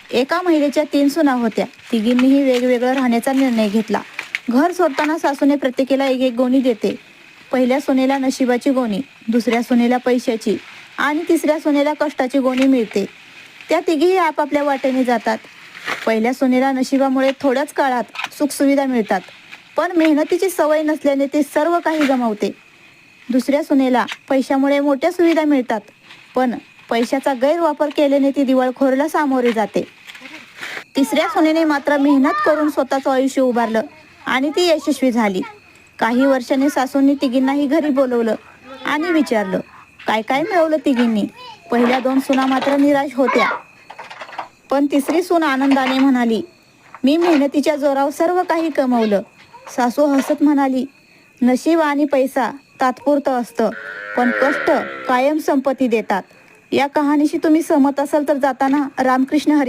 एका महिलेच्या 3 सुना होत्या. तिघींनीही वेगवेगळं राहण्याचा निर्णय घेतला. घर सोडताना सासूने प्रत्येकीला एक एक गोणी देते. पहिल्या सुनेला नशिबाची गोणी, दुसऱ्या सुनेला पैशाची आणि तिसऱ्या सुनेला कष्टाची गोणी मिळते. त्या तिघीही आपापल्या वाटेने जातात. पहिल्या सुनेला नशिबामुळे थोड्याच काळात सुखसुविधा मिळतात, पण मेहनतीची सवय नसल्याने ती सर्व काही गमावते. दुसऱ्या सुनेला पैशामुळे मोठ्या सुविधा मिळतात, पण पैशाचा गैरवापर केल्याने ती दिवाळखोरीला सामोरे जाते. तिसऱ्या सुनेने मात्र मेहनत करून स्वतःचं आयुष्य उभारलं आणि ती यशस्वी झाली. काही वर्षांनी सासूंनी तिघींनाही घरी बोलवलं आणि विचारलं, काय काय मिळवलं तिघींनी. पहिल्या 2 सुना मात्र निराश होत्या, पण तिसरी सून आनंदाने म्हणाली, मी मेहनतीच्या जोरावर सर्व काही कमवलं. सासू हसत म्हणाली, नशीब आणि पैसा तात्पुरतं असतं, पण कष्ट कायम संपत्ती देतात. या कहाणीशी तुम्ही सहमत असाल तर जाताना रामकृष्ण हरी.